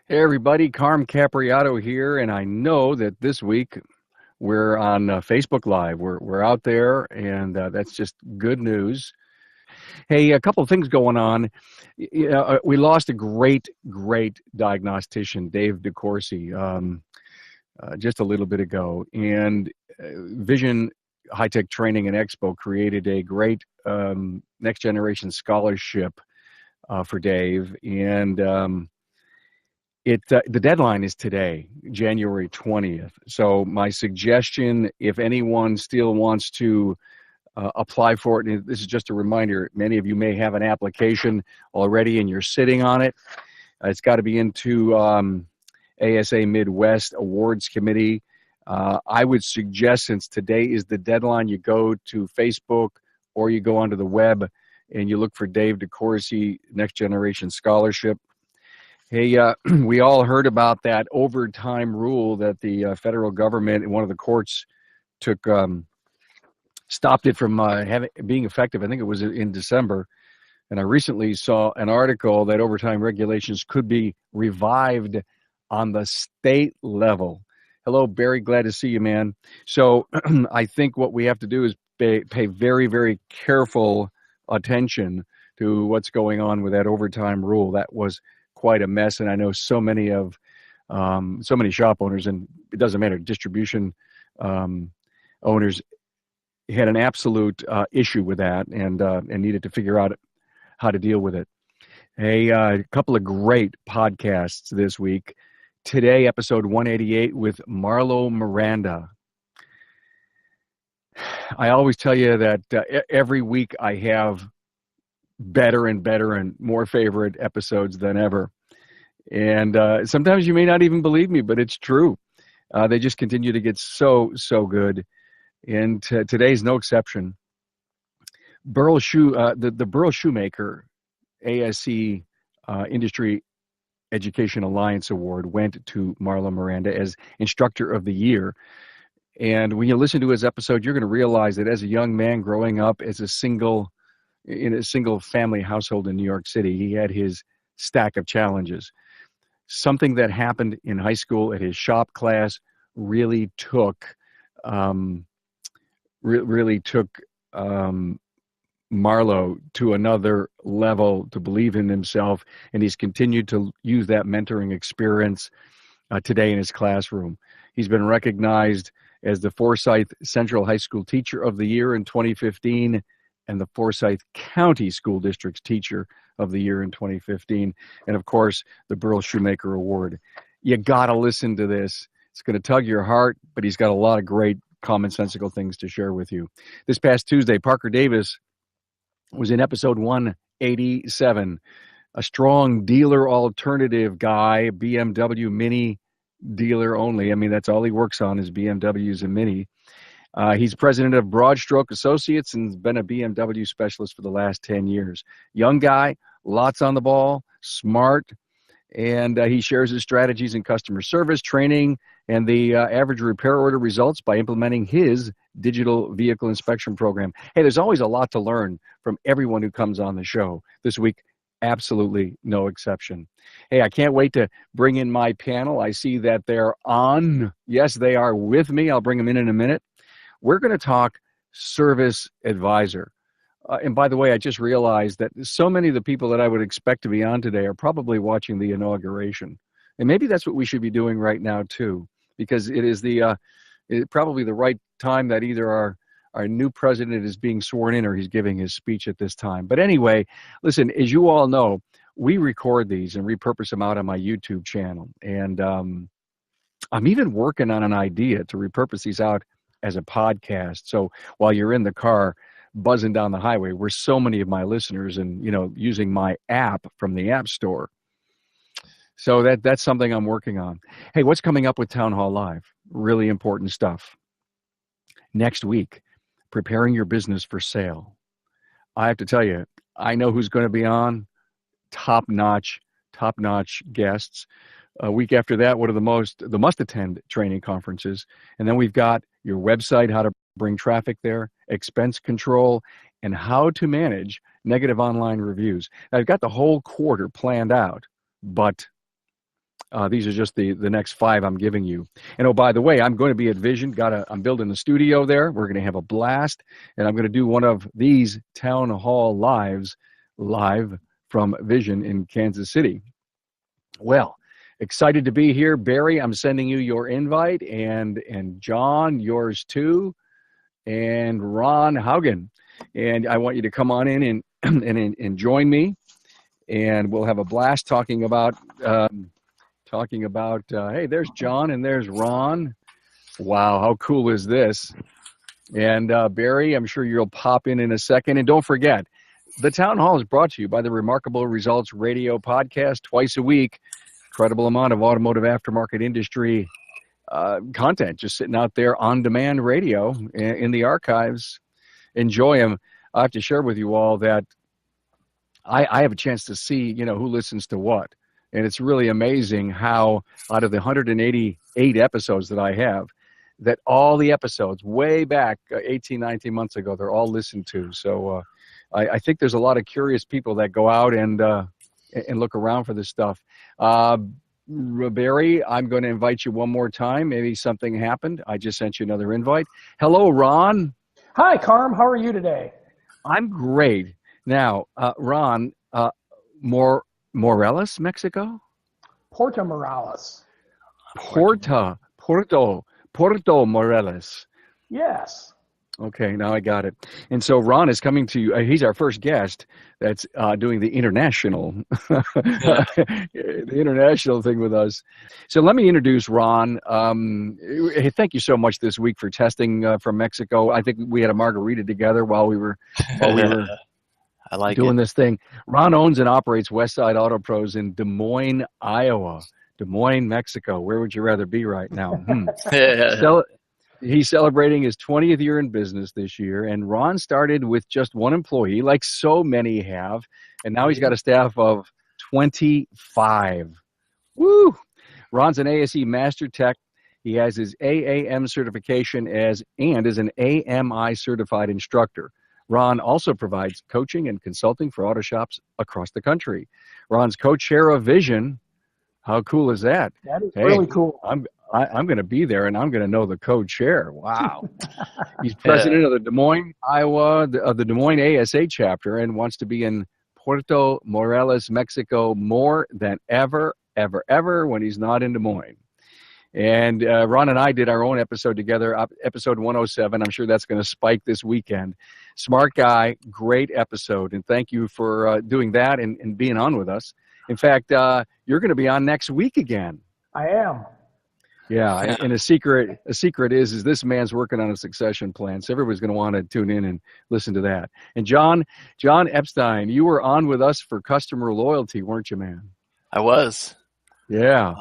Hey everybody, Carm Capriato here, and I know that this week we're on Facebook Live. We're out there, and that's just good news. Hey, a couple of things going on. We lost a great diagnostician, Dave DeCourcy, just a little bit ago, and Vision High Tech Training and Expo created a great next generation scholarship for Dave, and the deadline is today, January 20th. So my suggestion, if anyone still wants to apply for it, and this is just a reminder, many of you may have an application already and you're sitting on it. It's got to be into ASA Midwest Awards Committee. I would suggest, since today is the deadline, you go to Facebook or you go onto the web and you look for Dave DeCourcy Next Generation Scholarship. Hey, we all heard about that overtime rule that the federal government and one of the courts took stopped it from being effective. I think it was in December, and I recently saw an article that overtime regulations could be revived on the state level. Hello, Barry. Glad to see you, man. So I think what we have to do is pay very careful attention to what's going on with that overtime rule. That was quite a mess, and I know so many shop owners, and it doesn't matter, distribution owners had an absolute issue with that, and needed to figure out how to deal with it. A couple of great podcasts this week. Today, episode 188 with Marlo Miranda. I always tell you that every week I have better and more favorite episodes than ever. And sometimes you may not even believe me, but it's true. They just continue to get so good. And today's no exception. The Burl Shoemaker ASC Industry Education Alliance Award went to Marlo Miranda as Instructor of the Year. And when you listen to his episode, you're going to realize that as a young man growing up in a single family household in New York City, he had his stack of challenges. Something that happened in high school at his shop class really took Marlo to another level, to believe in himself, and he's continued to use that mentoring experience today in his classroom. He's been recognized as the Forsyth Central High School Teacher of the Year in 2015 and the Forsyth County School District's Teacher of the Year in 2015, and of course, the Burl Shoemaker Award. You got to listen to this. It's going to tug your heart, but he's got a lot of great commonsensical things to share with you. This past Tuesday, Parker Davis was in episode 187, a strong dealer alternative guy, BMW Mini dealer only. I mean, that's all he works on is BMWs and Mini. He's president of Broad Stroke Associates and has been a BMW specialist for the last 10 years. Young guy, lots on the ball, smart, and he shares his strategies in customer service, training, and the average repair order results by implementing his digital vehicle inspection program. Hey, there's always a lot to learn from everyone who comes on the show. This week, absolutely no exception. Hey, I can't wait to bring in my panel. I see that they're on. Yes, they are with me. I'll bring them in a minute. We're going to talk service advisor. And by the way, I just realized that so many of the people that I would expect to be on today are probably watching the inauguration. And maybe that's what we should be doing right now, too, because it is probably the right time that either our new president is being sworn in or he's giving his speech at this time. But anyway, listen, as you all know, we record these and repurpose them out on my YouTube channel. And I'm even working on an idea to repurpose these out as a podcast. So while you're in the car buzzing down the highway, where so many of my listeners and, using my app from the App Store. So that's something I'm working on. Hey, what's coming up with Town Hall Live? Really important stuff. Next week, preparing your business for sale. I have to tell you, I know who's going to be on. Top-notch guests. A week after that, what are the must-attend training conferences? And then we've got your website, how to bring traffic there, expense control, and how to manage negative online reviews. Now, I've got the whole quarter planned out, but These are just the next 5 I'm giving you. And oh, by the way, I'm going to be at Vision. I'm building a studio there. We're going to have a blast, and I'm going to do one of these town hall live from Vision in Kansas City. Well, excited to be here, Barry. I'm sending you your invite, and John, yours too, and Ron Haugen. And I want you to come on in and join me, and we'll have a blast talking about. Hey, there's John and there's Ron. Wow, how cool is this? And Barry, I'm sure you'll pop in a second. And don't forget, the Town Hall is brought to you by the Remarkable Results Radio podcast twice a week. Incredible amount of automotive aftermarket industry content just sitting out there on demand radio in the archives. Enjoy them. I have to share with you all that I have a chance to see, who listens to what. And it's really amazing how out of the 188 episodes that I have, that all the episodes way back 18, 19 months ago, they're all listened to. So I think there's a lot of curious people that go out and look around for this stuff. Barry, I'm going to invite you one more time. Maybe something happened. I just sent you another invite. Hello, Ron. Hi, Carm. How are you today? I'm great. Now, Ron, Morelos, Mexico? Puerto Morelos. Puerto Morelos. Yes. Okay, now I got it. And so Ron is coming to you. He's our first guest that's doing the international, the international thing with us. So let me introduce Ron. Hey, thank you so much this week for testing from Mexico. I think we had a margarita together while we were I like doing this thing. Ron owns and operates Westside Auto Pros in Des Moines, Iowa. Des Moines, Mexico. Where would you rather be right now? He's celebrating his 20th year in business this year, and Ron started with just one employee, like so many have, and now he's got a staff of 25. Woo! Ron's an ASE Master Tech. He has his AAM certification and is an AMI certified instructor. Ron also provides coaching and consulting for auto shops across the country. Ron's co-chair of Vision. How cool is that? That is really cool. I'm going to be there, and I'm going to know the co-chair. Wow. He's president of the Des Moines, Iowa, of the Des Moines ASA chapter, and wants to be in Puerto Morelos, Mexico more than ever when he's not in Des Moines. And Ron and I did our own episode together, episode 107. I'm sure that's going to spike this weekend. Smart guy, great episode. And thank you for doing that and being on with us. In fact, you're going to be on next week again. I am. Yeah, and a secret is this man's working on a succession plan, so everybody's going to want to tune in and listen to that. And John Epstein, you were on with us for customer loyalty, weren't you, man? I was. Yeah.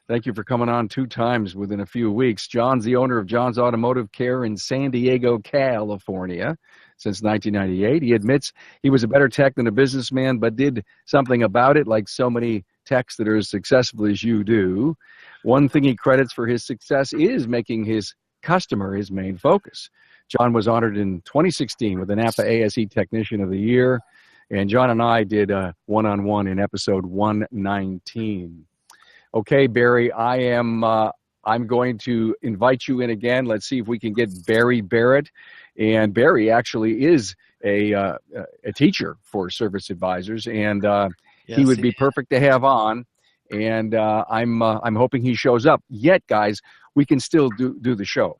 Thank you for coming on 2 times within a few weeks. John's the owner of John's Automotive Care in San Diego, California since 1998. He admits he was a better tech than a businessman, but did something about it like so many techs that are as successful as you do. One thing he credits for his success is making his customer his main focus. John was honored in 2016 with the Napa ASE Technician of the Year, and John and I did a one-on-one in episode 119. Okay, Barry, I'm going to invite you in again. Let's see if we can get Barry Barrett. And Barry actually is a teacher for service advisors, and Yes, he would be perfect to have on. And I'm hoping he shows up. Yet, guys, we can still do the show.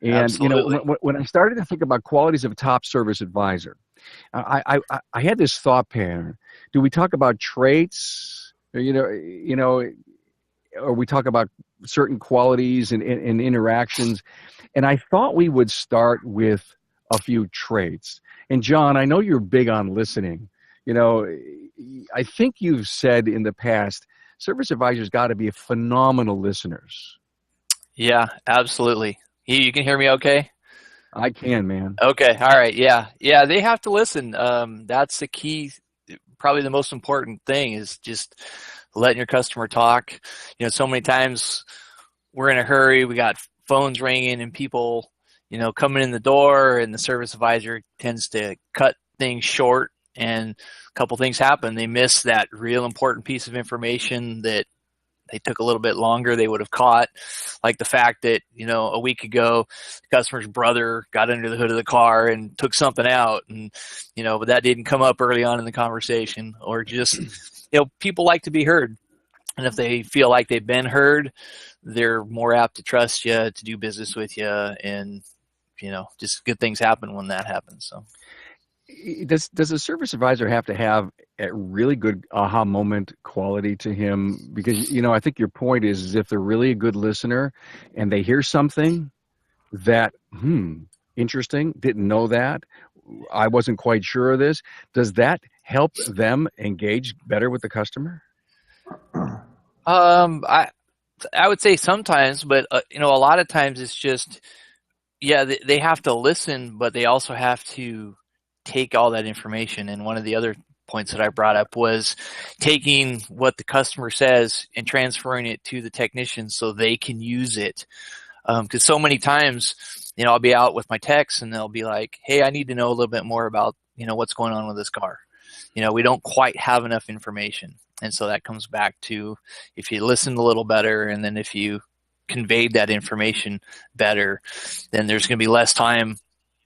And Absolutely. when I started to think about qualities of a top service advisor, I had this thought pattern. Do we talk about traits? Or we talk about certain qualities and interactions. And I thought we would start with a few traits. And John, I know you're big on listening. I think you've said in the past, service advisors got to be phenomenal listeners. Yeah, absolutely. You can hear me okay? I can, man. Okay. All right. Yeah, they have to listen. That's the key. Probably the most important thing is just letting your customer talk. So many times we're in a hurry. We got phones ringing and people, coming in the door, and the service advisor tends to cut things short, and a couple things happen. They miss that real important piece of information that they took a little bit longer, they would have caught. Like the fact that, a week ago, the customer's brother got under the hood of the car and took something out, and, but that didn't come up early on in the conversation. Or just, people like to be heard. And if they feel like they've been heard, they're more apt to trust you, to do business with you, and, just good things happen when that happens. So. Does a service advisor have to have a really good aha moment quality to him? Because, I think your point is if they're really a good listener and they hear something that, interesting, didn't know that, I wasn't quite sure of this, does that help them engage better with the customer? I would say sometimes, but, a lot of times it's just, they have to listen, but they also have to take all that information. And one of the other points that I brought up was taking what the customer says and transferring it to the technician so they can use it. Because so many times, I'll be out with my techs and they'll be like, hey, I need to know a little bit more about, what's going on with this car. We don't quite have enough information. And so that comes back to if you listened a little better, and then if you conveyed that information better, then there's going to be less time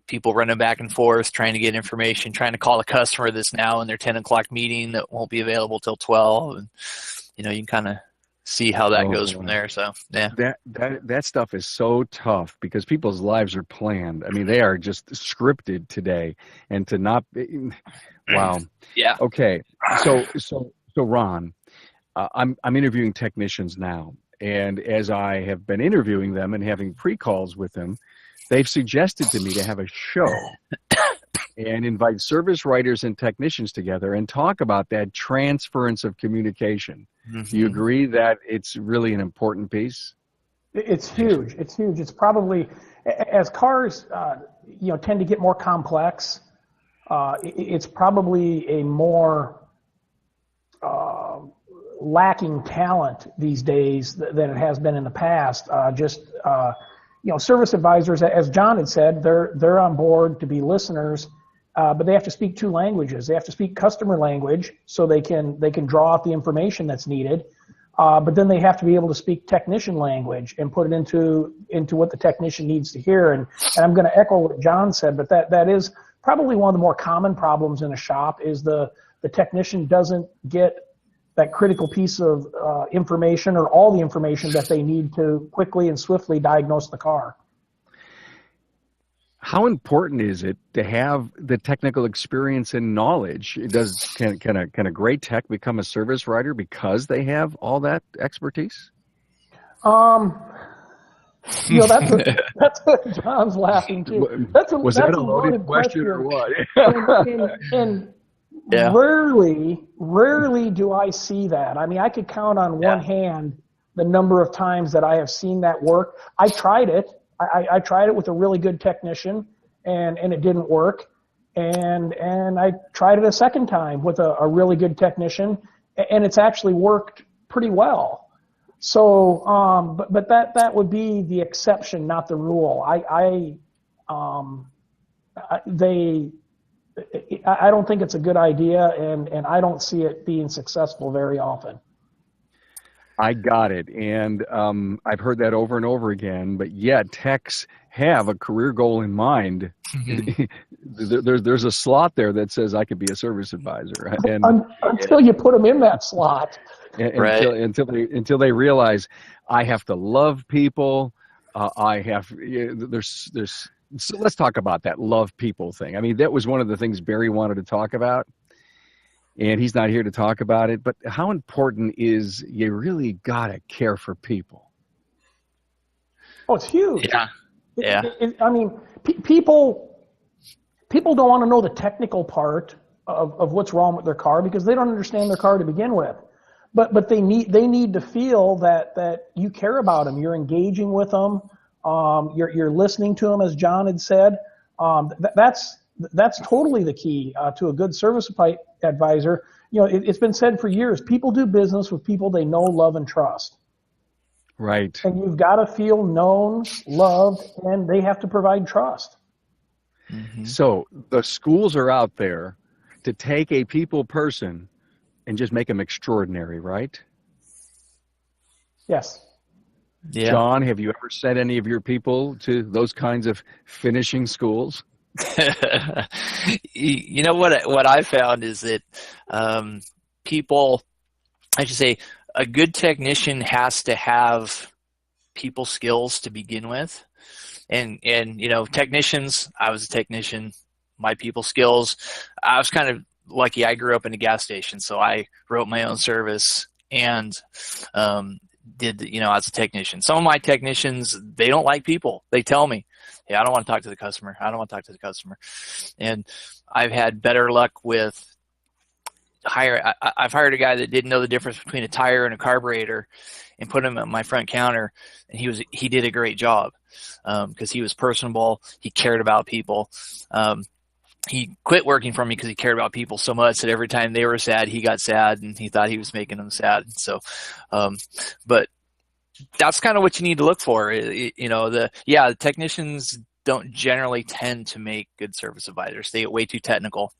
people running back and forth trying to get information, trying to call a customer that's now in their 10 o'clock meeting that won't be available till 12. And, you can kind of see how that goes from there. So, yeah. That stuff is so tough because people's lives are planned. I mean, they are just scripted today, and to not be, wow. Yeah. Okay. So Ron, I'm interviewing technicians now. And as I have been interviewing them and having pre-calls with them, they've suggested to me to have a show and invite service writers and technicians together and talk about that transference of communication. Mm-hmm. Do you agree that it's really an important piece? It's huge. It's huge. It's probably, as cars, tend to get more complex, it's probably a more lacking talent these days than it has been in the past. Service advisors, as John had said, they're on board to be listeners, but they have to speak two languages. They have to speak customer language so they can draw out the information that's needed, but then they have to be able to speak technician language and put it into what the technician needs to hear. And I'm going to echo what John said, but that is probably one of the more common problems in a shop is the technician doesn't get that critical piece of information or all the information that they need to quickly and swiftly diagnose the car. How important is it to have the technical experience and knowledge? Can a great tech become a service writer because they have all that expertise? That's what John's laughing too. Was that a loaded question or what? and yeah. Rarely do I see that. I mean, I could count on one hand the number of times that I have seen that work. I tried it. I tried it with a really good technician, and it didn't work. And I tried it a second time with a really good technician, and it's actually worked pretty well. So, but that would be the exception, not the rule. I don't think it's a good idea, and I don't see it being successful very often. I got it, and I've heard that over and over again, but yet techs have a career goal in mind. Mm-hmm. There's a slot there that says I could be a service advisor. And until you put them in that slot. Right. Until they realize I have to love people, so let's talk about that love people thing. I mean, that was one of the things Barry wanted to talk about, and he's not here to talk about it, but how important is you really got to care for people? Oh, it's huge. Yeah. I mean, people don't want to know the technical part of what's wrong with their car because they don't understand their car to begin with. But they need to feel that you care about them. You're engaging with them. You're listening to them, as John had said. That's totally the key to a good service advisor. It's been said for years. People do business with people they know, love, and trust. Right. And you've got to feel known, loved, and they have to provide trust. Mm-hmm. So the schools are out there to take a people person and just make them extraordinary, right? Yes. Yeah. John, have you ever sent any of your people to those kinds of finishing schools? You know what I found is that people, I should say, a good technician has to have people skills to begin with. And you know, technicians, I was a technician, my people skills, I was kind of lucky. I grew up in a gas station, so I wrote my own service and did, you know, as a technician. Some of my technicians, they don't like people. They tell me, hey, I don't want to talk to the customer. I don't want to talk to the customer. And I've had better luck with I've hired a guy that didn't know the difference between a tire and a carburetor and put him at my front counter, and he did a great job because he was personable. He cared about people. He quit working for me because he cared about people so much that every time they were sad, he got sad, and he thought he was making them sad. So, but that's kind of what you need to look for. You know, the technicians don't generally tend to make good service advisors. They get way too technical.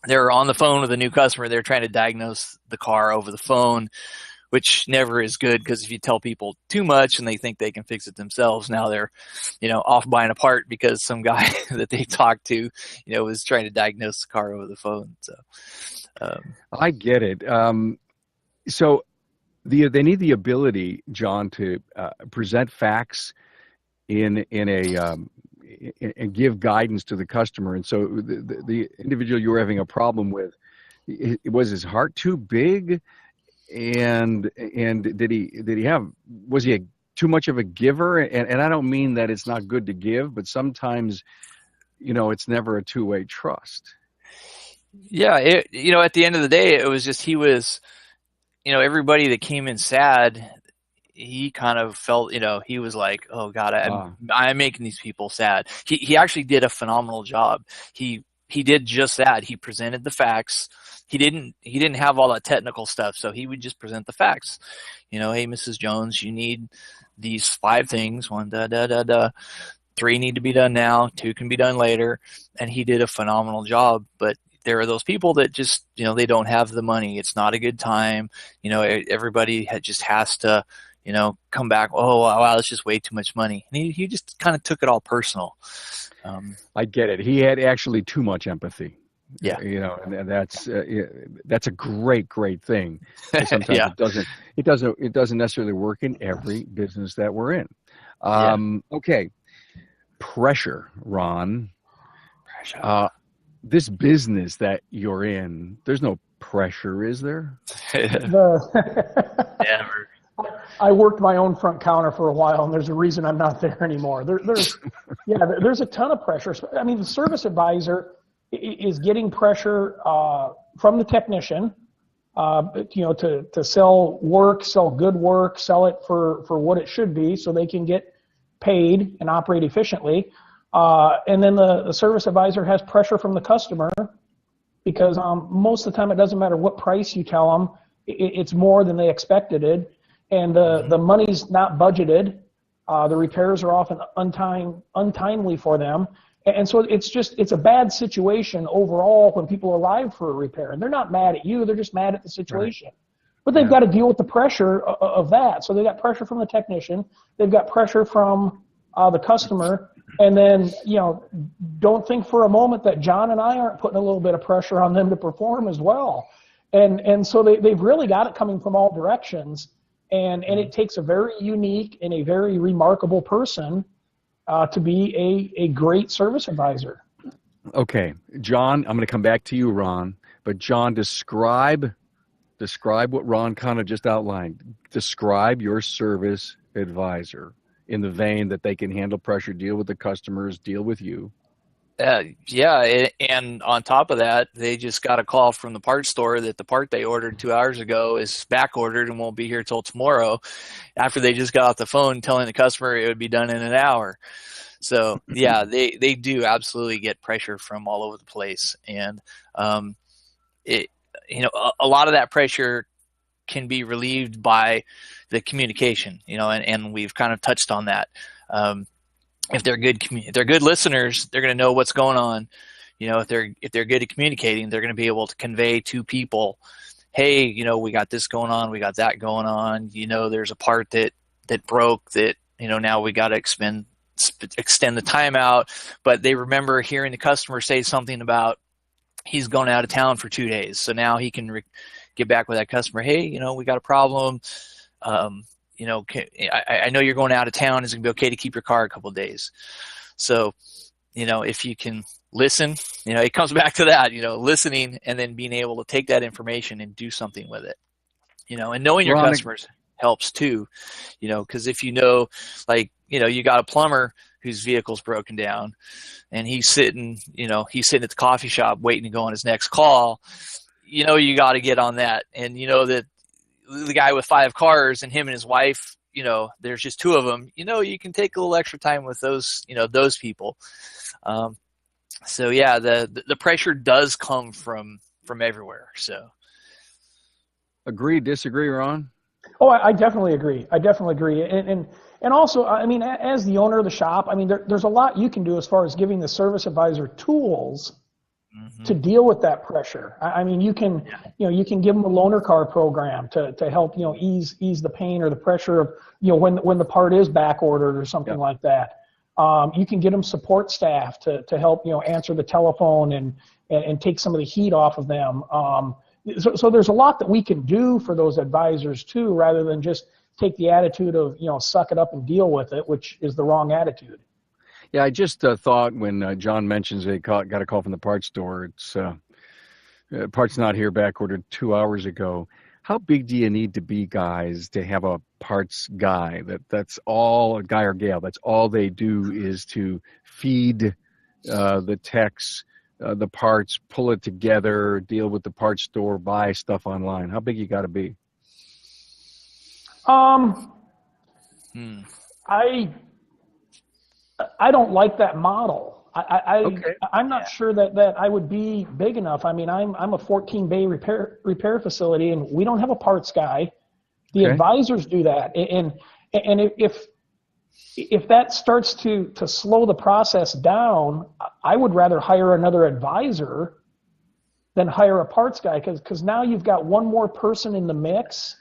They're on the phone with a new customer. They're trying to diagnose the car over the phone, which never is good, because if you tell people too much and they think they can fix it themselves, now they're, you know, off buying a part because some guy that they talked to, you know, was trying to diagnose the car over the phone. So I get it. So they need the ability, John, to present facts in a and give guidance to the customer. And so the individual you were having a problem with, was his heart too big? And was he too much of a giver? And I don't mean that it's not good to give, but sometimes, you know, it's never a two-way trust. Yeah, you know, at the end of the day, it was just, he was, you know, everybody that came in sad, he kind of felt, you know, he was like, oh God, I'm making these people sad. He actually did a phenomenal job. He did just that. He presented the facts. He didn't have all that technical stuff, so he would just present the facts. You know, hey, Mrs. Jones, you need these 5 things. 1, 3 need to be done now. 2 can be done later. And he did a phenomenal job. But there are those people that just, you know, they don't have the money. It's not a good time. You know, everybody just has to, you know, come back. Oh, wow, it's just way too much money. And he just kind of took it all personal. I get it. He had actually too much empathy. Yeah. You know, and that's a great thing. Sometimes Yeah. it doesn't necessarily work in every business that we're in. Okay. Pressure, Ron. Pressure. This business that you're in, there's no pressure, is there? Never. I worked my own front counter for a while, and there's a reason I'm not there anymore. There's a ton of pressure. I mean, the service advisor is getting pressure from the technician, you know, to sell work, sell good work, sell it for what it should be, so they can get paid and operate efficiently. And then the service advisor has pressure from the customer, because most of the time it doesn't matter what price you tell them, it's more than they expected it. And the money's not budgeted. The repairs are often untimely for them. And so it's a bad situation overall when people arrive for a repair. And they're not mad at you, they're just mad at the situation. Right. But they've got to deal with the pressure of that. So they've got pressure from the technician, they've got pressure from the customer. And then, you know, don't think for a moment that John and I aren't putting a little bit of pressure on them to perform as well. And so they've really got it coming from all directions. And it takes a very unique and a very remarkable person to be a great service advisor. Okay, John, I'm going to come back to you, Ron. But John, describe what Ron kind of just outlined. Describe your service advisor in the vein that they can handle pressure, deal with the customers, deal with you. Yeah, and on top of that, they just got a call from the parts store that the part they ordered 2 hours ago is back ordered and won't be here till tomorrow, after they just got off the phone telling the customer it would be done in an hour. So yeah, they do absolutely get pressure from all over the place. And you know, a lot of that pressure can be relieved by the communication, you know, and we've kind of touched on that. If they're good listeners, they're going to know what's going on. You know, if they're good at communicating, they're going to be able to convey to people, hey, we got this going on, we got that going on. There's a part that broke that, now we got to extend the timeout. But they remember hearing the customer say something about he's going out of town for 2 days. So now he can get back with that customer. Hey, we got a problem. I know you're going out of town. Is it going to be okay to keep your car a couple of days? So, if you can listen, it comes back to that, listening and then being able to take that information and do something with it, and knowing your customers helps too, because if like, you got a plumber whose vehicle's broken down and he's sitting at the coffee shop waiting to go on his next call, you got to get on that. And that the guy with 5 cars and him and his wife, there's just 2 of them, you can take a little extra time with those, those people. So yeah, the pressure does come from everywhere. So. Agree, disagree, Ron? Oh, I definitely agree. And also, I mean, as the owner of the shop, I mean, there's a lot you can do as far as giving the service advisor tools to deal with that pressure. I mean, you can give them a loaner car program to help, ease the pain or the pressure of, when the part is back ordered or something like that. You can get them support staff to help, answer the telephone and take some of the heat off of them. So there's a lot that we can do for those advisors too, rather than just take the attitude of, suck it up and deal with it, which is the wrong attitude. Yeah, I just thought when John mentions they got a call from the parts store, it's parts not here, back ordered 2 hours ago. How big do you need to be, guys, to have a parts guy that's all, a guy or gal, that's all they do is to feed the techs the parts, pull it together, deal with the parts store, buy stuff online? How big you got to be? I don't like that model. Okay. I'm not sure that I would be big enough. I mean, I'm a 14-bay repair facility, and we don't have a parts guy. The advisors do that, and if that starts to slow the process down, I would rather hire another advisor than hire a parts guy, because now you've got one more person in the mix.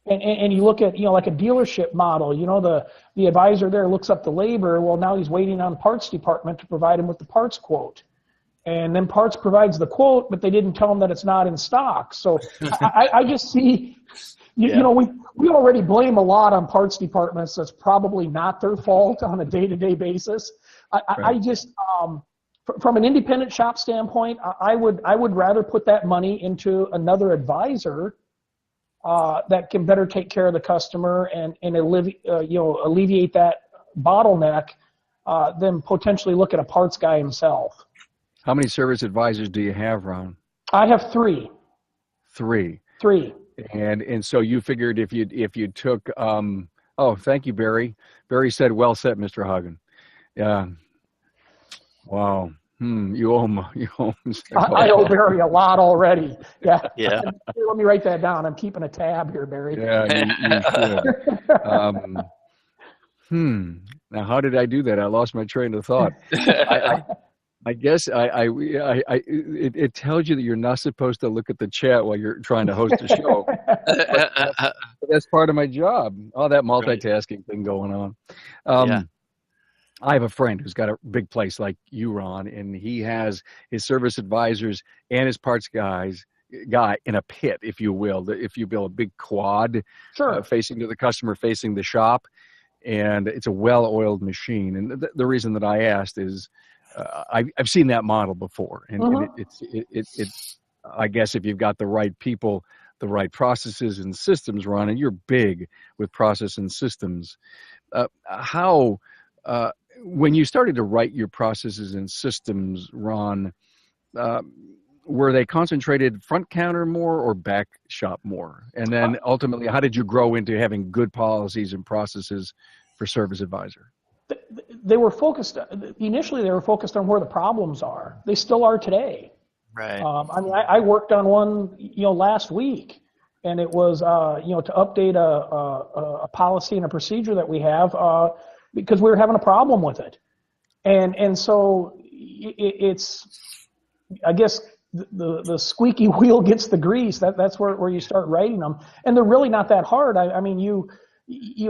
And you look at, like a dealership model, the advisor there looks up the labor. Well, now he's waiting on parts department to provide him with the parts quote. And then parts provides the quote, but they didn't tell him that it's not in stock. So I just see, we already blame a lot on parts departments. That's probably not their fault on a day-to-day basis. I just, from an independent shop standpoint, I would rather put that money into another advisor that can better take care of the customer and alleviate that bottleneck than potentially look at a parts guy himself. How many service advisors do you have, Ron? I have 3. 3. 3. And so you figured if you took oh, thank you, Barry. Barry said, "Well said, Mr. Hagen." Yeah. Wow. You owe him. I owe Barry a lot already. Yeah. Yeah. Here, let me write that down. I'm keeping a tab here, Barry. Yeah, you should. Now, how did I do that? I lost my train of thought. I guess it tells you that you're not supposed to look at the chat while you're trying to host a show. But that's part of my job. All that multitasking thing going on. I have a friend who's got a big place like you, Ron, and he has his service advisors and his parts guy in a pit, if you will. If you build a big quad facing to the customer, facing the shop, and it's a well-oiled machine. And the reason that I asked is I've seen that model before, and it's I guess if you've got the right people, the right processes and systems, Ron, and you're big with process and systems, when you started to write your processes and systems, Ron, were they concentrated front counter more or back shop more? And then ultimately, how did you grow into having good policies and processes for Service Advisor? They were focused, initially they were focused on where the problems are. They still are today. Right. I mean, I worked on one, last week, and it was, to update a policy and a procedure that we have, because we were having a problem with it. And so it's, I guess, the squeaky wheel gets the grease. That's where you start writing them, and they're really not that hard. I mean, you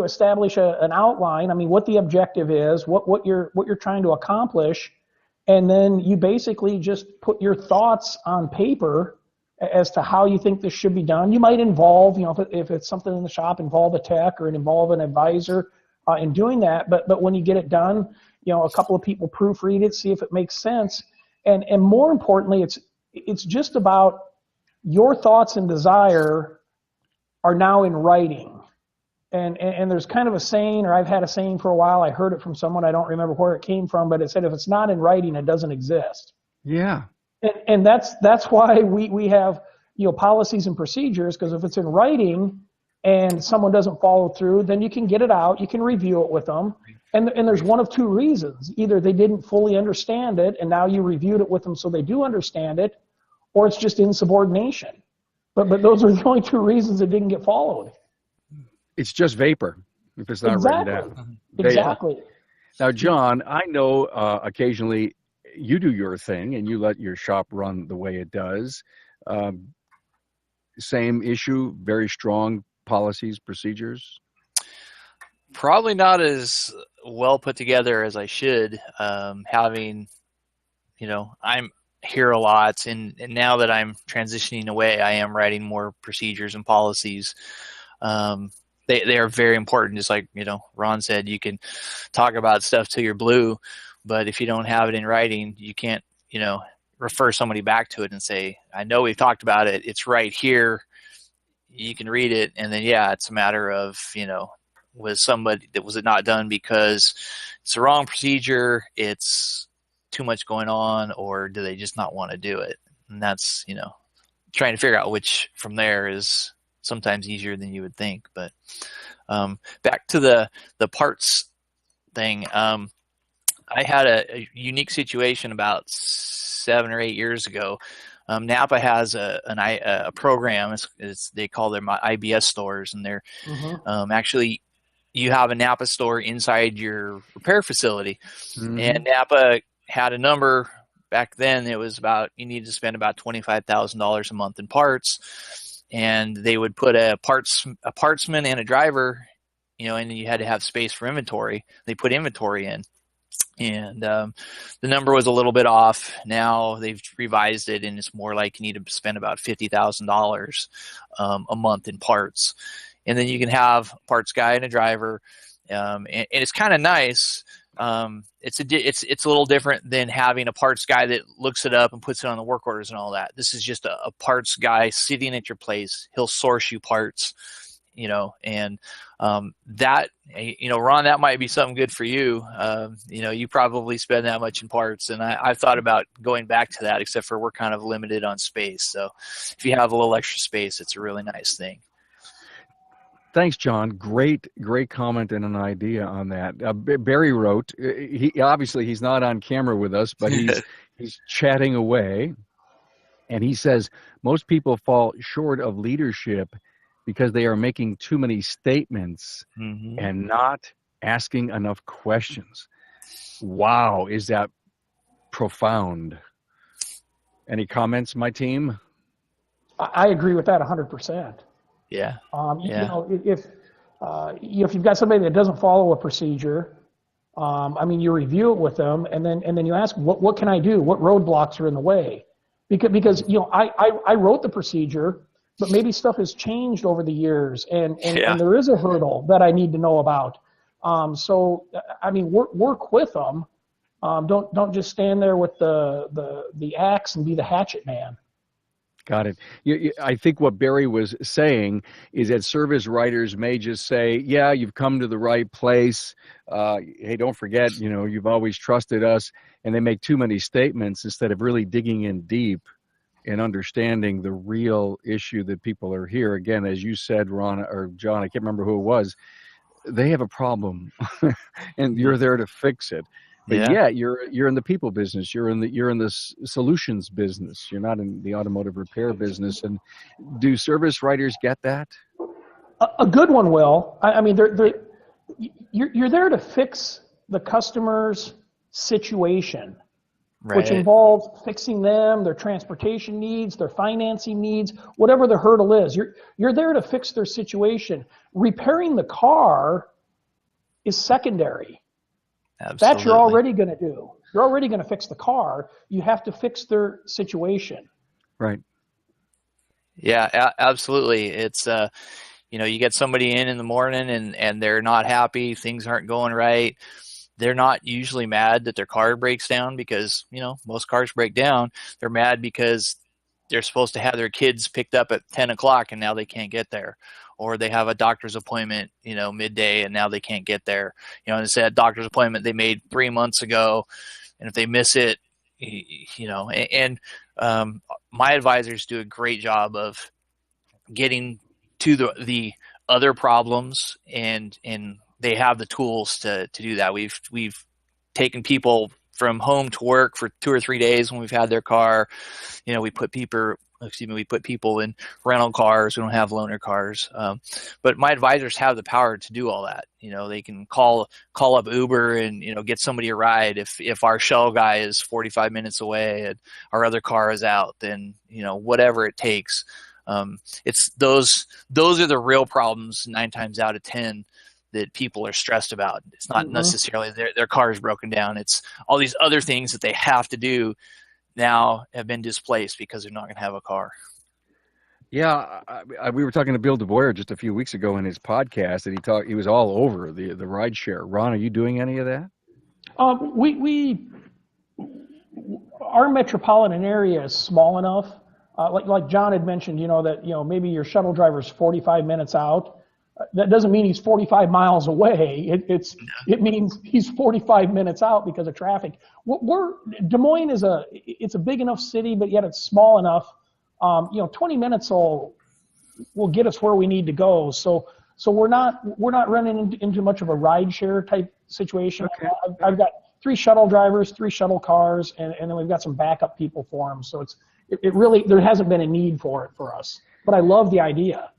establish an outline. I mean, what the objective is, what you're trying to accomplish, and then you basically just put your thoughts on paper as to how you think this should be done. You might involve, if it's something in the shop, involve a tech or involve an advisor in doing that. But when you get it done, a couple of people proofread it, see if it makes sense, and more importantly, it's just about your thoughts and desire are now in writing. And there's kind of a saying, or I've had a saying for a while. I heard it from someone. I don't remember where it came from, but it said, if it's not in writing, it doesn't exist. Yeah. And that's why we have policies and procedures, because if it's in writing and someone doesn't follow through, then you can get it out, you can review it with them, and there's one of two reasons: either they didn't fully understand it and now you reviewed it with them so they do understand it, or it's just insubordination. But those are the only two reasons it didn't get followed. It's just vapor if it's not written down. Exactly. Now, John, I know occasionally you do your thing and you let your shop run the way it does. Same issue, very strong policies, procedures? Probably not as well put together as I should. Having, I'm here a lot, and now that I'm transitioning away, I am writing more procedures and policies. They are very important. Just like, Ron said, you can talk about stuff till you're blue, but if you don't have it in writing, you can't, refer somebody back to it and say, I know we've talked about it. It's right here. You can read it. And then, it's a matter of, was it not done because it's the wrong procedure, it's too much going on, or do they just not want to do it? And that's, trying to figure out which from there is sometimes easier than you would think. But back to the parts thing, I had a unique situation about 7 or 8 years ago. Napa has a program. They call them IBS stores, and they're actually, you have a Napa store inside your repair facility. And Napa had a number back then. It was about, you needed to spend about $25,000 a month in parts, and they would put a partsman and a driver, and you had to have space for inventory. They put inventory in. And the number was a little bit off. Now they've revised it, and it's more like you need to spend about $50,000 a month in parts. And then you can have a parts guy and a driver, and it's kind of nice. It's a little different than having a parts guy that looks it up and puts it on the work orders and all that. This is just a parts guy sitting at your place. He'll source you parts. And that, Ron, that might be something good for you. You probably spend that much in parts, and I've thought about going back to that, except for we're kind of limited on space. So if you have a little extra space, it's a really nice thing. Thanks, John. Great comment and an idea on that. Barry wrote, he's not on camera with us, but he's chatting away, and he says, most people fall short of leadership because they are making too many statements and not asking enough questions. Wow, is that profound? Any comments, my team? I agree with that 100%. Yeah. If you've got somebody that doesn't follow a procedure, you review it with them, and then you ask, what can I do? What roadblocks are in the way? Because I wrote the procedure, but maybe stuff has changed over the years, and there is a hurdle that I need to know about. Work with them. Don't just stand there with the axe and be the hatchet man. Got it. I think what Barry was saying is that service writers may just say, yeah, you've come to the right place. Hey, don't forget, you've always trusted us. And they make too many statements instead of really digging in deep and understanding the real issue that people are here. Again, as you said, Ron or John, I can't remember who it was, they have a problem and you're there to fix it. But you're in the people business. You're in the solutions business. You're not in the automotive repair business. And do service writers get that? A good one will. You're there to fix the customer's situation. which Right. involves fixing them, their transportation needs, their financing needs, whatever the hurdle is. You're there to fix their situation. Repairing the car is secondary. That you're Absolutely. already going to do. You're already going to fix the car. You have to fix their situation. Right. Yeah, absolutely. It's you get somebody in the morning and they're not happy, things aren't going right. They're not usually mad that their car breaks down because, most cars break down. They're mad because they're supposed to have their kids picked up at 10 o'clock and now they can't get there. Or they have a doctor's appointment, midday and now they can't get there. And it's a doctor's appointment they made 3 months ago. And if they miss it, my advisors do a great job of getting to the other problems, and they have the tools to do that. We've taken people from home to work for 2 or 3 days when we've had their car. We put people in rental cars. We don't have loaner cars, but my advisors have the power to do all that. They can call up Uber and get somebody a ride if our shell guy is 45 minutes away and our other car is out. Then whatever it takes. It's those are the real problems 9 times out of 10 that people are stressed about. It's not necessarily their car is broken down. It's all these other things that they have to do now have been displaced because they're not going to have a car. Yeah, we were talking to Bill DeBoyer just a few weeks ago in his podcast, and he was all over the ride share. Ron, are you doing any of that? Our metropolitan area is small enough. Like John had mentioned, that maybe your shuttle driver's 45 minutes out. That doesn't mean he's 45 miles away. It means he's 45 minutes out because of traffic. Des Moines it's a big enough city, but yet it's small enough. 20 minutes will get us where we need to go. So we're not running into much of a ride share type situation. Okay. I've got 3 shuttle drivers, 3 shuttle cars, and then we've got some backup people for them. So it really, there hasn't been a need for it for us. But I love the idea.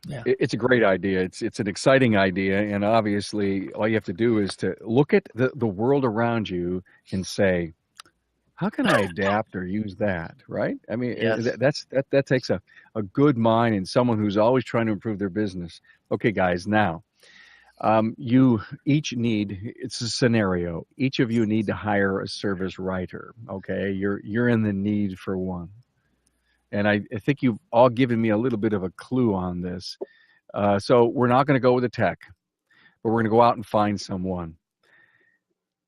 Yeah. It's a great idea. It's an exciting idea, and obviously all you have to do is to look at the world around you and say, how can I adapt or use that, right? I mean, Yes. that takes a good mind and someone who's always trying to improve their business. Okay, guys, now you each it's a scenario. Each of you need to hire a service writer. Okay, you're in the need for one. And I think you've all given me a little bit of a clue on this. So we're not going to go with the tech, but we're going to go out and find someone.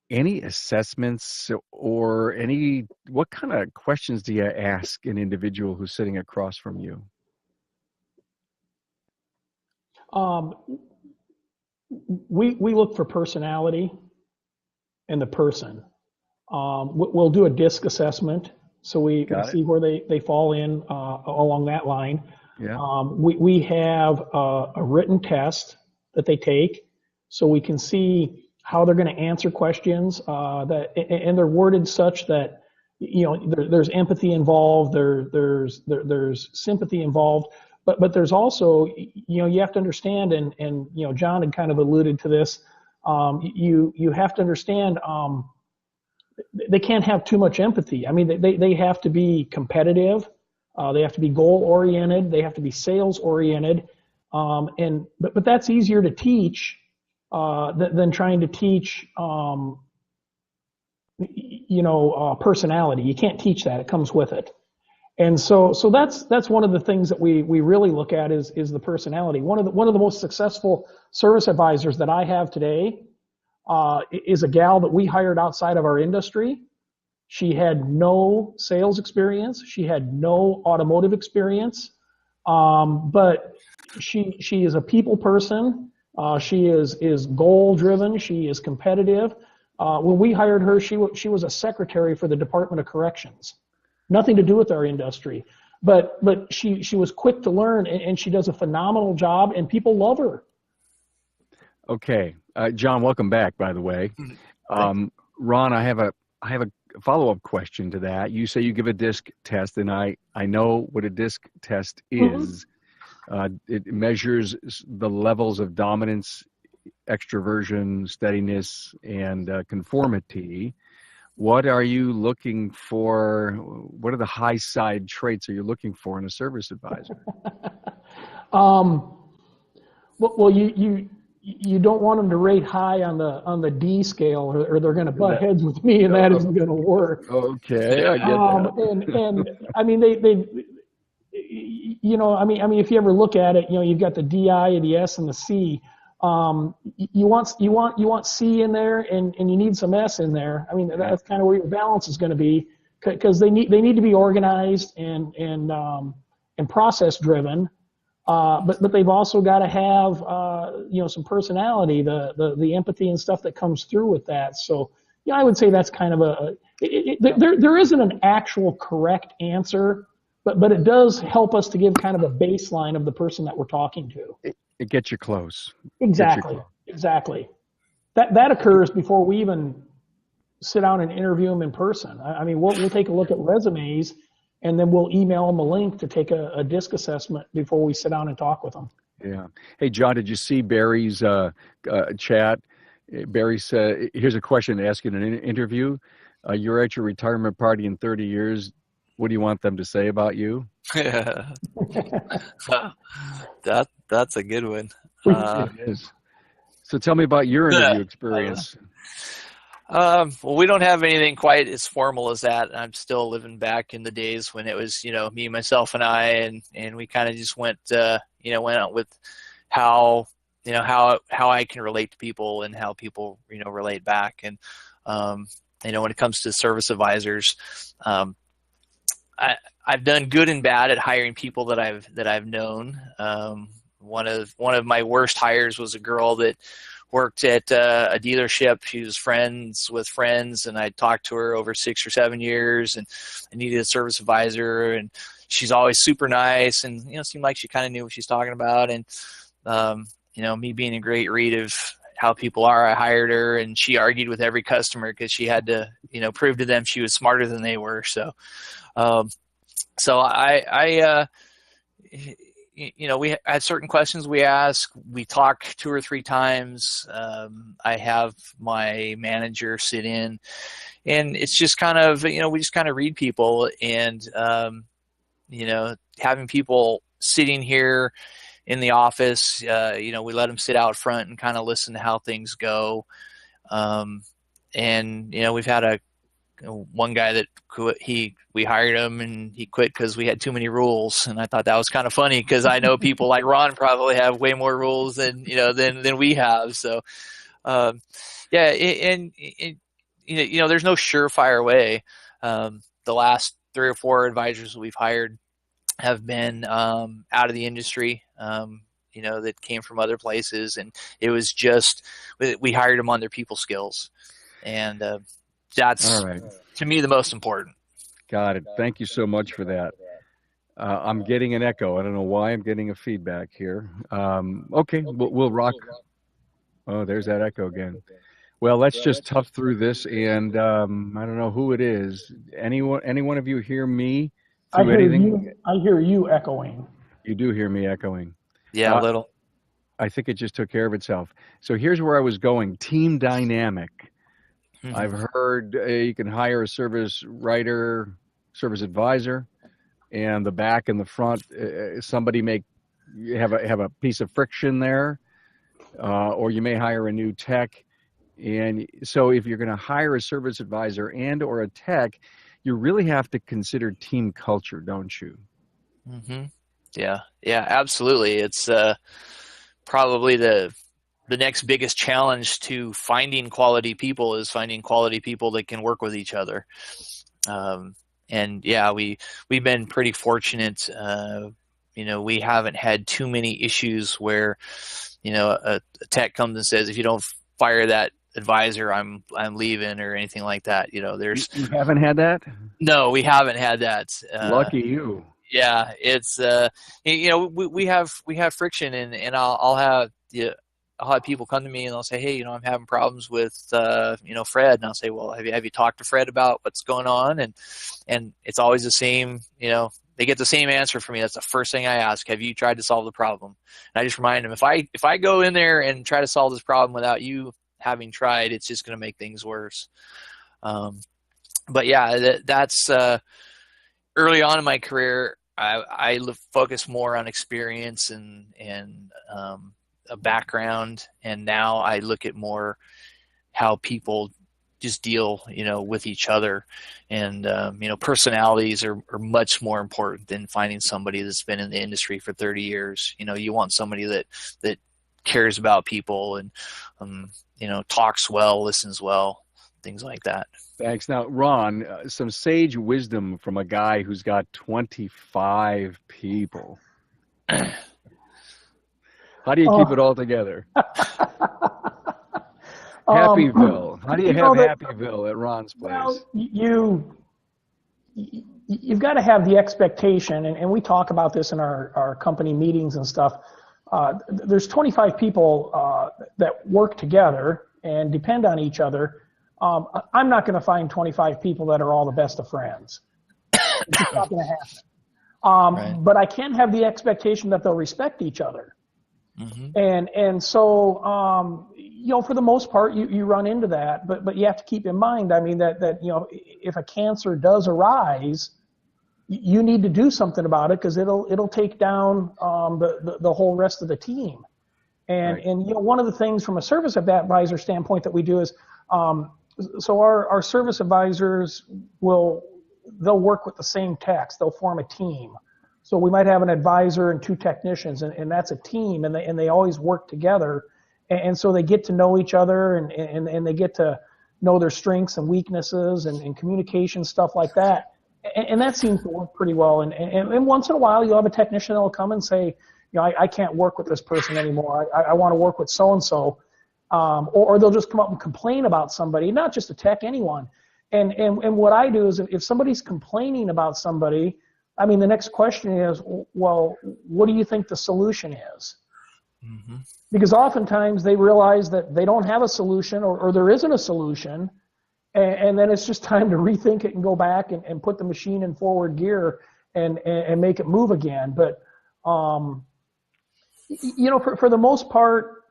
Any assessments or what kind of questions do you ask an individual who's sitting across from you? We look for personality and the person. We'll do a DISC assessment. So we see where they fall in along that line. Yeah. We have a written test that they take, so we can see how they're going to answer questions and they're worded such that there's empathy involved, there's sympathy involved, but there's also you have to understand, and John had kind of alluded to this. You have to understand. They can't have too much empathy. I mean, they have to be competitive. They have to be goal oriented. They have to be sales oriented. But that's easier to teach than trying to teach, personality. You can't teach that. It comes with it. And so that's one of the things that we really look at is the personality. One of the most successful service advisors that I have today is a gal that we hired outside of our industry. She had no sales experience. She had no automotive experience, but she is a people person. She is goal driven. She is competitive. When we hired her, she was a secretary for the Department of Corrections. Nothing to do with our industry, but she was quick to learn, and she does a phenomenal job, and people love her. Okay, John, welcome back. By the way, Ron, I have a follow-up question to that. You say you give a DISC test, and I know what a DISC test is. It measures the levels of dominance, extroversion, steadiness, and conformity. What are you looking for? What are the high side traits are you looking for in a service advisor? Well, you don't want them to rate high on the D scale, or they're going to butt heads with me, and that isn't going to work. Okay, I get that. And I mean if you ever look at it, you've got the DI, the S, and the C. You want C in there, and you need some S in there. I mean, that's kind of where your balance is going to be, because they need to be organized and process driven. But they've also got to have some personality, the empathy and stuff that comes through with that. So I would say that's kind of there isn't an actual correct answer, but it does help us to give kind of a baseline of the person that we're talking to. It gets you close. Exactly. That occurs before we even sit down and interview them in person. I mean, we'll take a look at resumes, and then we'll email them a link to take a disc assessment before we sit down and talk with them. Yeah. Hey, John, did you see Barry's chat? Barry said, here's a question to ask in an interview. You're at your retirement party in 30 years. What do you want them to say about you? That's a good one. It is. So tell me about your interview experience. Well, we don't have anything quite as formal as that. I'm still living back in the days when it was, me, myself, and I, and we kind of just went out with how I can relate to people and how people, relate back. And, when it comes to service advisors, I've done good and bad at hiring people that I've known. One of my worst hires was a girl that worked at a dealership. She was friends with friends, and I talked to her over 6 or 7 years, and I needed a service advisor, and she's always super nice, and seemed like she kind of knew what she's talking about. And me being a great read of how people are, I hired her, and she argued with every customer because she had to prove to them she was smarter than they were. So we had certain questions we ask. We talk 2 or 3 times. I have my manager sit in, and it's just kind of, we just kind of read people, and, having people sitting here in the office, we let them sit out front and kind of listen to how things go. We've had one guy that we hired him, and he quit because we had too many rules. And I thought that was kind of funny, because I know people like Ron probably have way more rules than we have. So, there's no surefire way. The last 3 or 4 advisors we've hired have been out of the industry, that came from other places, and it was just, we hired them on their people skills. And that's, right, to me, the most important. Got it. Thank you so much for that. I'm getting an echo. I don't know why I'm getting a feedback here. Okay, we'll rock. Oh, there's that echo again. Well, let's just tough through this, and I don't know who it is. Any one of you hear me? I hear you echoing. You do hear me echoing. Yeah, a little. I think it just took care of itself. So here's where I was going. Team dynamic. Mm-hmm. I've heard you can hire a service writer, service advisor, and the back and the front, somebody may have a piece of friction there, or you may hire a new tech. And so if you're going to hire a service advisor and or a tech, you really have to consider team culture, don't you? Mm-hmm. Yeah, absolutely. It's probably the next biggest challenge to finding quality people is finding quality people that can work with each other. We've been pretty fortunate. We haven't had too many issues where, a tech comes and says, if you don't fire that advisor, I'm leaving, or anything like that. You haven't had that? No, we haven't had that. Lucky you. Yeah, it's we have friction, and I'll have people come to me and they'll say, hey, I'm having problems with Fred, and I'll say, well, have you talked to Fred about what's going on? And it's always the same. They get the same answer from me. That's the first thing I ask. Have you tried to solve the problem? And I just remind them, if I go in there and try to solve this problem without you having tried, it's just going to make things worse. But yeah, that's early on in my career. I focus more on experience and a background, and now I look at more how people just deal, with each other, and personalities are much more important than finding somebody that's been in the industry for 30 years. You want somebody that cares about people and talks well, listens well, things like that. Thanks. Now, Ron, some sage wisdom from a guy who's got 25 people. How do you keep it all together? Happyville. How do you have Happyville at Ron's place? Well, you've got to have the expectation, and we talk about this in our company meetings and stuff. There's 25 people that work together and depend on each other. I'm not going to find 25 people that are all the best of friends. It's just not going to happen. Right. But I can have the expectation that they'll respect each other. Mm-hmm. And so, for the most part, you run into that, but you have to keep in mind, I mean, that if a cancer does arise, you need to do something about it, because it'll take down the whole rest of the team. And right. And one of the things from a service advisor standpoint that we do is, so our service advisors they'll work with the same techs. They'll form a team. So we might have an advisor and two technicians, and that's a team, and they always work together. And so they get to know each other, and they get to know their strengths and weaknesses and communication, stuff like that. And that seems to work pretty well. And once in a while, you'll have a technician that'll come and say, I can't work with this person anymore. I want to work with so-and-so. Or they'll just come up and complain about somebody, not just a tech, anyone. And what I do is, if somebody's complaining about somebody, I mean, the next question is, well, what do you think the solution is? Mm-hmm. Because oftentimes they realize that they don't have a solution, or there isn't a solution, and then it's just time to rethink it and go back and put the machine in forward gear and make it move again. But for the most part,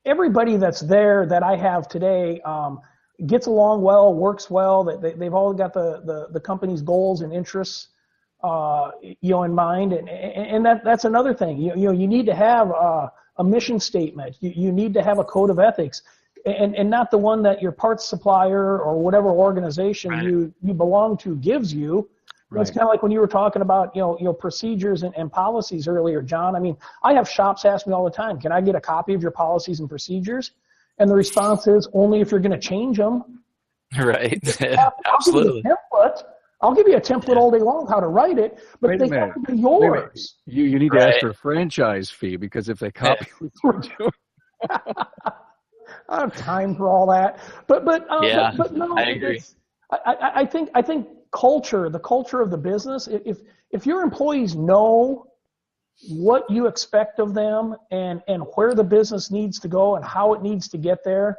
everybody that's there that I have today gets along well, works well. They've all got the company's goals and interests in mind, and that's another thing. You need to have a mission statement. You need to have a code of ethics, and not the one that your parts supplier or whatever organization right. you belong to gives you. Right. It's kind of like when you were talking about procedures and policies earlier, John. I mean, I have shops ask me all the time, can I get a copy of your policies and procedures? And the response is, only if you're going to change them. Right. Absolutely. I'll give you a template all day long how to write it, but they have to be yours. You need to ask for a franchise fee, because if they copy what you're doing. I don't have time for all that. But no, I agree. I think the culture of the business, if your employees know what you expect of them and where the business needs to go and how it needs to get there,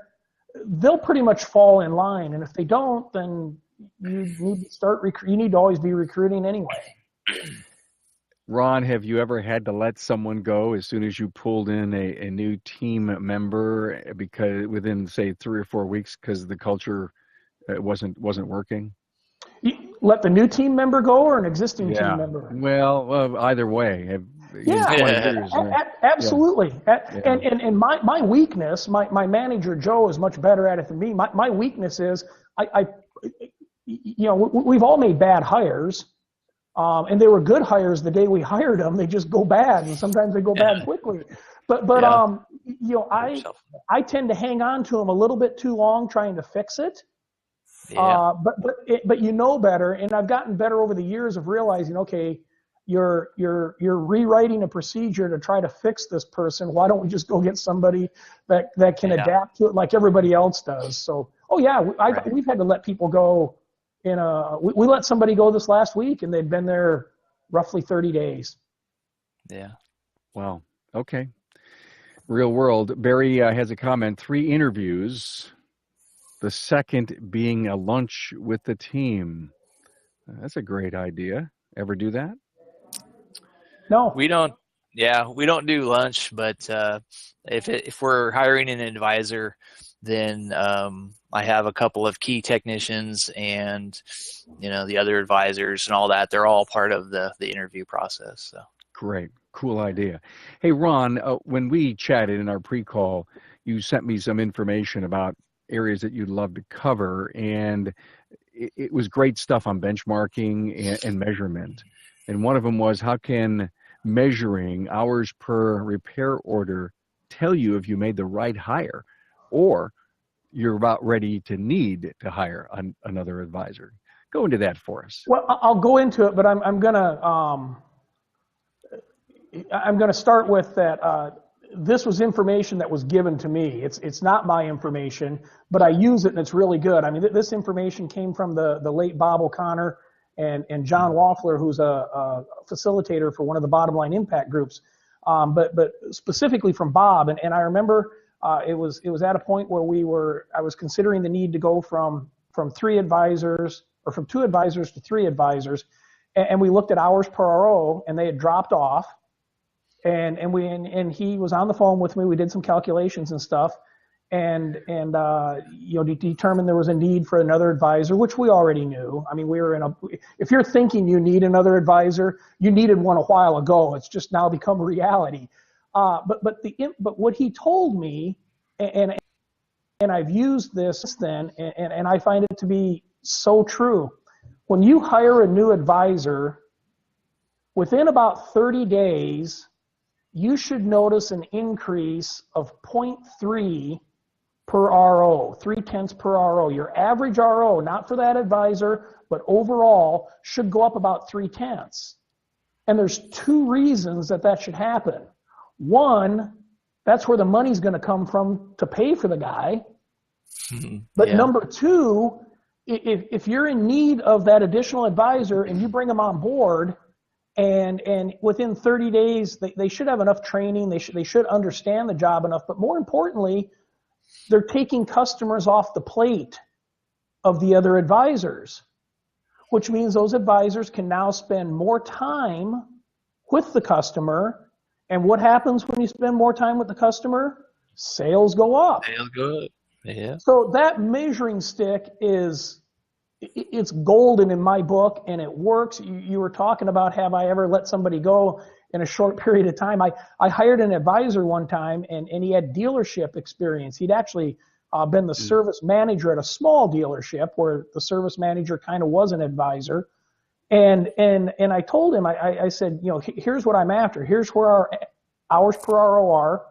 they'll pretty much fall in line. And if they don't, then you need to start you need to always be recruiting anyway. Ron, have you ever had to let someone go as soon as you pulled in a new team member, because within, say, 3 or 4 weeks, because the culture wasn't working? You let the new team member go, or an existing team member? Well, either way. Absolutely. And my weakness, my manager Joe is much better at it than me. My weakness is we've all made bad hires, and they were good hires the day we hired them. They just go bad, and sometimes they go bad quickly. But I tend to hang on to them a little bit too long, trying to fix it. Yeah. But you know better, and I've gotten better over the years of realizing, okay, you're rewriting a procedure to try to fix this person. Why don't we just go get somebody that can adapt to it like everybody else does? So, we've had to let people go. We let somebody go this last week, and they'd been there roughly 30 days. Yeah. Wow. Okay. Real world. Barry has a comment. 3 interviews. The second being a lunch with the team. That's a great idea. Ever do that? No. We don't. Yeah, we don't do lunch, but if we're hiring an advisor, then I have a couple of key technicians and, the other advisors and all that. They're all part of the interview process. So. Great. Cool idea. Hey, Ron, when we chatted in our pre-call, you sent me some information about areas that you'd love to cover, and it was great stuff on benchmarking and measurement. And one of them was, how can measuring hours per repair order tell you if you made the right hire or you're about ready to need to hire another advisor? Go into that for us. Well, I'll go into it, but I'm gonna start with that. This was information that was given to me. It's not my information, but I use it and it's really good. I mean, this information came from the late Bob O'Connor and John Waffler, who's a facilitator for one of the Bottom Line Impact groups. But specifically from Bob, and I remember it was at a point where I was considering the need to go from 3 advisors, or from 2 advisors to 3 advisors, and we looked at hours per RO, and they had dropped off. And he was on the phone with me. We did some calculations and stuff, and determined there was a need for another advisor, which we already knew. I mean, if you're thinking you need another advisor, you needed one a while ago. It's just now become a reality. But what he told me, and I've used this then, and I find it to be so true. When you hire a new advisor, within about 30 days, you should notice an increase of 0.3 per RO, 0.3 per RO. Your average RO, not for that advisor, but overall, should go up about 0.3. And there's 2 reasons that should happen. One, that's where the money's going to come from to pay for the guy. But number 2, if you're in need of that additional advisor and you bring them on board, and within 30 days, they should have enough training. They should understand the job enough. But more importantly, they're taking customers off the plate of the other advisors, which means those advisors can now spend more time with the customer. And what happens when you spend more time with the customer? Sales go up. Sales go up. Yeah. So that measuring stick it's golden in my book, and it works. You were talking about, have I ever let somebody go in a short period of time? I hired an advisor one time, and he had dealership experience. He'd actually been the service manager at a small dealership where the service manager kind of was an advisor. And I told him, I said, here's what I'm after. Here's where our hours per RO are.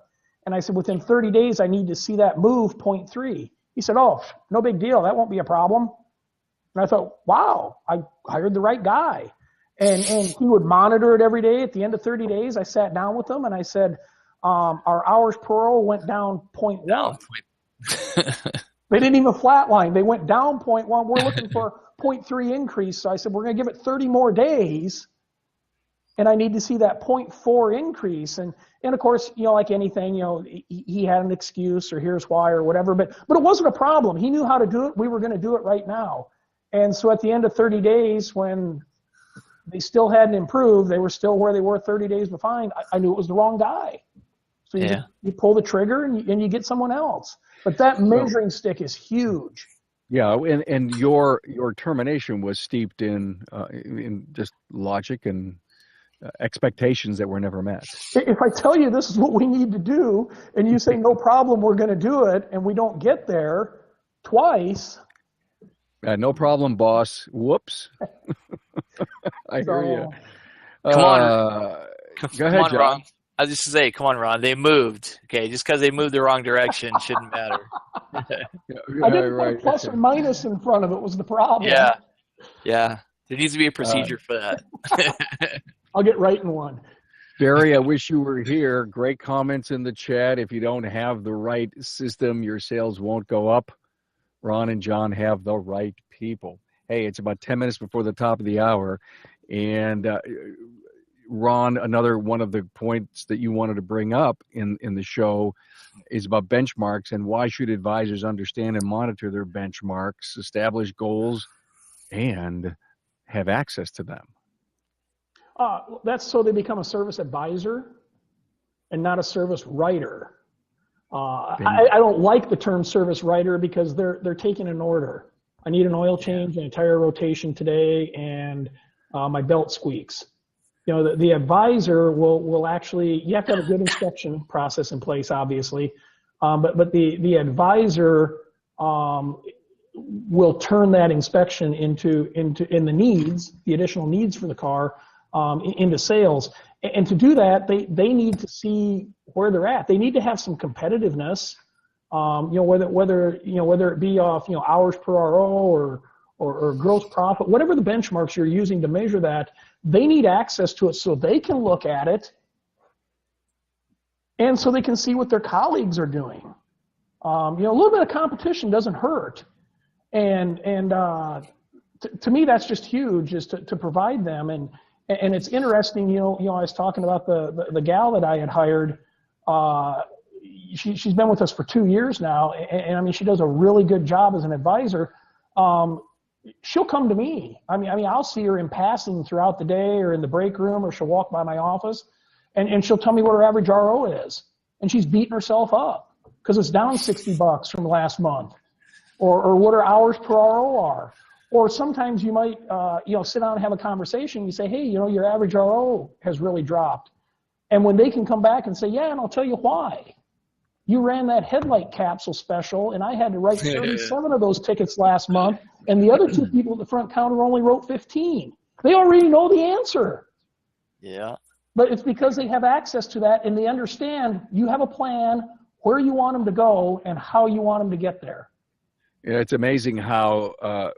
And I said, within 30 days, I need to see that move 0.3. He said, oh, no big deal. That won't be a problem. And I thought, wow, I hired the right guy. And he would monitor it every day. At the end of 30 days, I sat down with him and I said, our hours per RO went down 0.1. They didn't even flatline. They went down 0.1. We're looking for 0.3 increase. So I said, we're going to give it 30 more days. And I need to see that 0.4 increase. And of course, like anything, he had an excuse or here's why or whatever. But it wasn't a problem. He knew how to do it. We were going to do it right now. And so at the end of 30 days, when they still hadn't improved, they were still where they were 30 days behind, I knew it was the wrong guy. So you pull the trigger and you get someone else. But that measuring stick is huge. Yeah, and your termination was steeped in just logic and expectations that were never met. If I tell you this is what we need to do, and you say, no problem, we're going to do it, and we don't get there twice. No problem, boss. Whoops. I hear you. Come on. Go ahead, John. Ron. I was just to say, come on, Ron. They moved. Okay, just because they moved the wrong direction shouldn't matter. I didn't put plus or minus in front of it was the problem. Yeah. There needs to be a procedure for that. I'll get right in one. Barry, I wish you were here. Great comments in the chat. If you don't have the right system, your sales won't go up. Ron and John have the right people. Hey, it's about 10 minutes before the top of the hour. And Ron, another one of the points that you wanted to bring up in the show is about benchmarks and why should advisors understand and monitor their benchmarks, establish goals, and have access to them. That's so they become a service advisor and not a service writer. I don't like the term service writer because they're taking an order. I need an oil change and a tire rotation today, and my belt squeaks. You know, the advisor will actually, you have to have a good inspection process in place, obviously, but the advisor will turn that inspection into the needs, the additional needs for the car, into sales. And to do that, they need to see where they're at. They need to have some competitiveness. You know, whether it be off, you know, hours per RO or gross profit, whatever the benchmarks you're using to measure that, they need access to it so they can look at it and so they can see what their colleagues are doing. You know, a little bit of competition doesn't hurt. And to me, that's just huge, is to provide them. And it's interesting, you know, I was talking about the gal that I had hired. She's been with us for 2 years now, and I mean, she does a really good job as an advisor. She'll come to me. I mean, I'll see her in passing throughout the day or in the break room, or she'll walk by my office, and she'll tell me what her average RO is. And she's beating herself up because it's down $60 from last month, or what her hours per RO are. Or sometimes you might, you know, sit down and have a conversation. You say, hey, you know, your average RO has really dropped. And when they can come back and say, yeah, and I'll tell you why. You ran that headlight capsule special, and I had to write 37 of those tickets last month, and the other 2 people at the front counter only wrote 15. They already know the answer. Yeah. But it's because they have access to that, and they understand you have a plan, where you want them to go, and how you want them to get there. Yeah, it's amazing how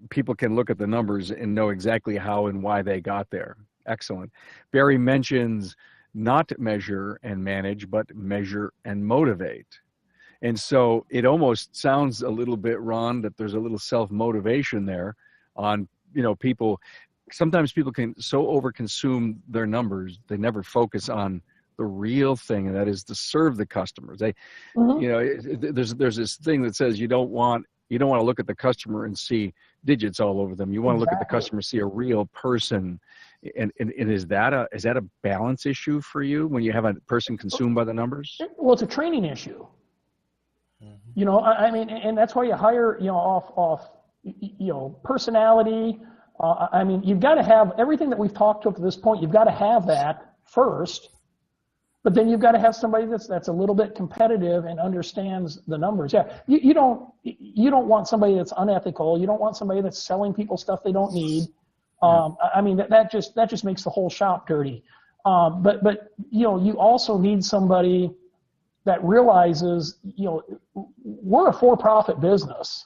people can look at the numbers and know exactly how and why they got there. Excellent. Barry mentions not measure and manage, but measure and motivate. And so it almost sounds a little bit, Ron, that there's a little self-motivation there on, you know, people. Sometimes people can so overconsume their numbers, they never focus on the real thing, and that is to serve the customers. They, you know, there's this thing that says you don't want to look at the customer and see digits all over them. You want to look at the customer, see a real person. And is that a balance issue for you when you have a person consumed by the numbers? Well, it's a training issue. You know, I mean, and that's why you hire, you know, off you know, personality. I mean, you've got to have everything that we've talked to up to this point. You've got to have that first, but then you've got to have somebody that's a little bit competitive and understands the numbers. Yeah, you don't want somebody that's unethical. You don't want somebody that's selling people stuff they don't need. I mean, that just makes the whole shop dirty. But you know, you also need somebody that realizes, you know, we're a for-profit business.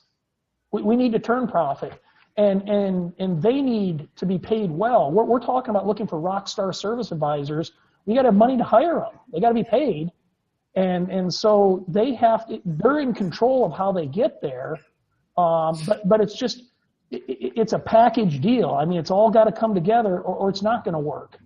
We need to turn profit, and they need to be paid well. We're talking about looking for rock star service advisors. We got to have money to hire them. They got to be paid, and so they're in control of how they get there. But it's just. It's a package deal. I mean, it's all got to come together, or it's not going to work.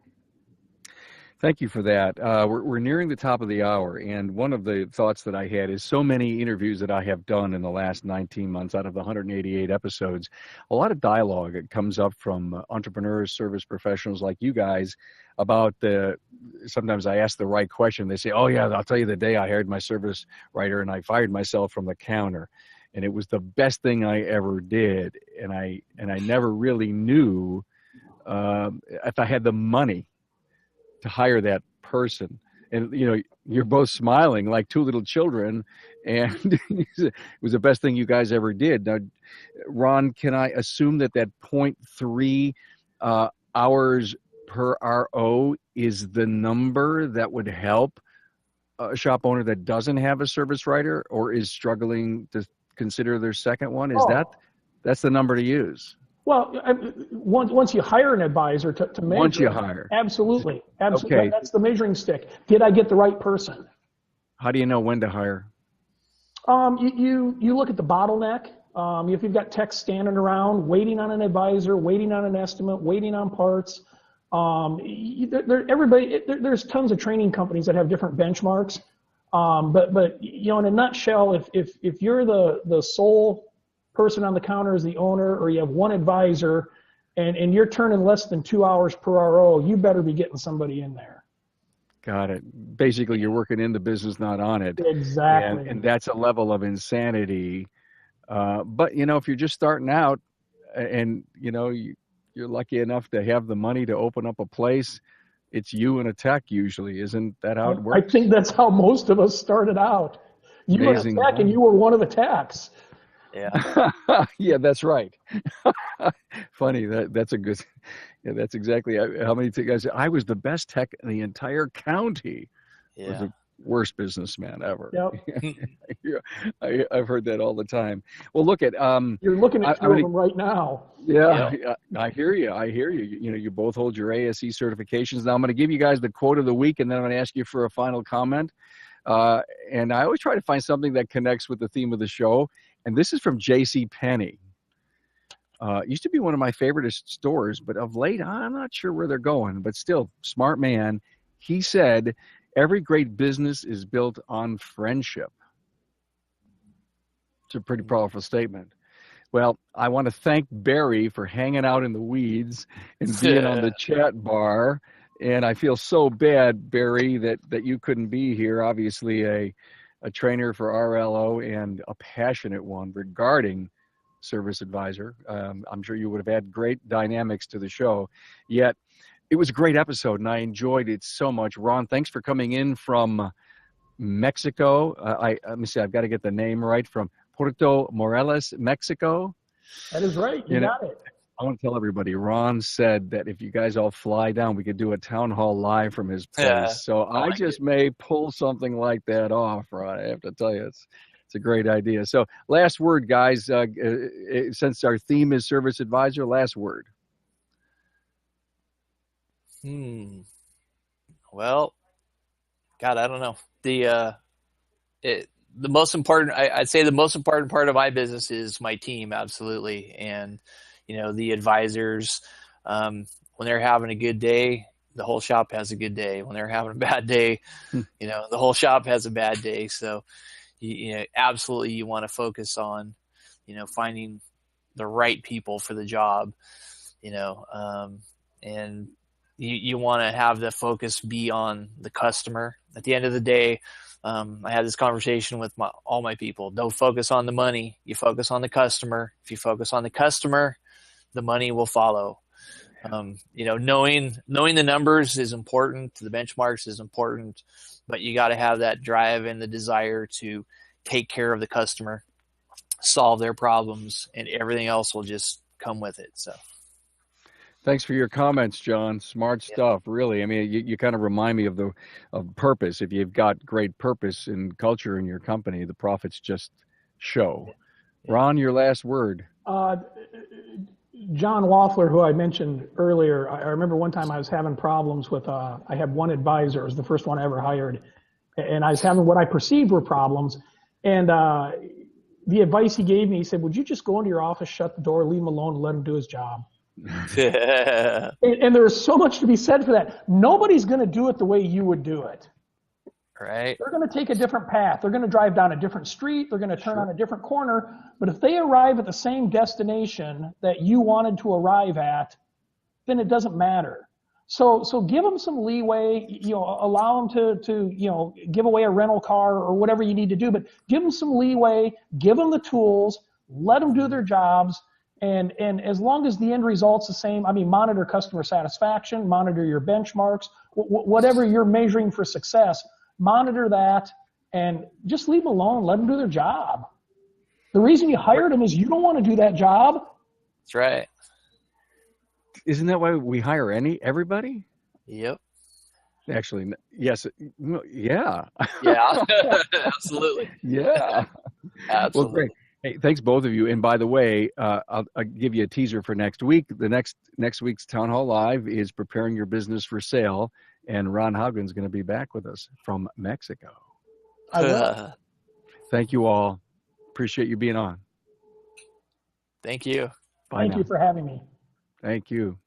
Thank you for that. We're nearing the top of the hour, and one of the thoughts that I had is so many interviews that I have done in the last 19 months out of the 188 episodes, a lot of dialogue that comes up from entrepreneurs, service professionals like you guys about sometimes I ask the right question. They say, oh yeah, I'll tell you the day I hired my service writer and I fired myself from the counter. And it was the best thing I ever did. And I never really knew if I had the money to hire that person. And, you know, you're both smiling like 2 little children, and it was the best thing you guys ever did. Now, Ron, can I assume that 0.3 hours per RO is the number that would help a shop owner that doesn't have a service writer or is struggling to consider their second one? Is that's the number to use? Well, once you hire an advisor to measure. Once you hire. Absolutely. Okay. That's the measuring stick. Did I get the right person? How do you know when to hire? You look at the bottleneck. If you've got techs standing around, waiting on an advisor, waiting on an estimate, waiting on parts. There's tons of training companies that have different benchmarks. But you know, in a nutshell, if you're the sole person on the counter as the owner, or you have one advisor, and you're turning less than 2 hours per RO, you better be getting somebody in there. Got it. Basically, you're working in the business, not on it. Exactly. And that's a level of insanity. But, you know, if you're just starting out and, you know, you're lucky enough to have the money to open up a place, it's you and a tech usually. Isn't that how it I works? think that's how most of us started out. You were a Amazing. tech, and you were one of the techs. Yeah. Yeah, that's right. Funny. That's a good, yeah, that's exactly how many guys. I was the best tech in the entire county. Was Yeah. the worst businessman ever. Yep. Yeah, I've heard that all the time. Well, look at You're looking at I'm two of gonna, them right now. yeah, Yep. yeah, I hear you. I hear you. You know, you both hold your ASE certifications. Now I'm going to give you guys the quote of the week, and then I'm going to ask you for a final comment. Uh, and I always try to find something that connects with the theme of the show. And this is from J.C. Penney. Used to be one of my favorite stores, but of late, I'm not sure where they're going. But still, smart man. He said, "Every great business is built on friendship." It's a pretty powerful statement. Well, I want to thank Barry for hanging out in the weeds and being on the chat bar. And I feel so bad, Barry, that you couldn't be here. Obviously, a trainer for RLO and a passionate one regarding Service Advisor. I'm sure you would have had great dynamics to the show. Yet, it was a great episode, and I enjoyed it so much. Ron, thanks for coming in from Mexico. Let me see, I've got to get the name right, from Puerto Morelos, Mexico. That is right. You got it. I want to tell everybody, Ron said that if you guys all fly down, we could do a town hall live from his place. Yeah. So I just may pull something like that off, Ron. I have to tell you, it's a great idea. So last word, guys, since our theme is Service Advisor, last word. Well, God, I don't know. The most important, I'd say the most important part of my business is my team, absolutely. And, you know, the advisors, when they're having a good day, the whole shop has a good day. When they're having a bad day, you know, the whole shop has a bad day. So, you know, absolutely you want to focus on, you know, finding the right people for the job, you know, and you want to have the focus be on the customer. At the end of the day, I had this conversation with all my people. Don't focus on the money. You focus on the customer. If you focus on the customer, the money will follow. You know, knowing the numbers is important. The benchmarks is important, but you got to have that drive and the desire to take care of the customer, solve their problems, and everything else will just come with it. So. Thanks for your comments, John. Smart stuff, really. I mean, you kind of remind me of purpose. If you've got great purpose and culture in your company, the profits just show. Ron, your last word. John Waffler, who I mentioned earlier, I remember one time I was having problems with, I had one advisor, it was the first one I ever hired, and I was having what I perceived were problems. And the advice he gave me, he said, would you just go into your office, shut the door, leave him alone, and let him do his job? And there's so much to be said for that. Nobody's going to do it the way you would do it. Right. They're going to take a different path. They're going to drive down a different street. They're going to turn on a different corner. But if they arrive at the same destination that you wanted to arrive at, then it doesn't matter. So give them some leeway. You know, allow them to you know, give away a rental car or whatever you need to do. But give them some leeway. Give them the tools. Let them do their jobs. And as long as the end result's the same, I mean, monitor customer satisfaction, monitor your benchmarks, whatever you're measuring for success, monitor that, and just leave them alone. Let them do their job. The reason you hired them is you don't want to do that job. That's right. Isn't that why we hire everybody? Yep. Actually, yes. Yeah. Yeah. Absolutely. Yeah. Absolutely. Well, great. Hey, thanks both of you. And by the way, I'll give you a teaser for next week. The next week's Town Hall Live is Preparing Your Business for Sale, and Ron Haugen's going to be back with us from Mexico. I will. Thank you all. Appreciate you being on. Thank you. Bye Thank now. you for having me. Thank you.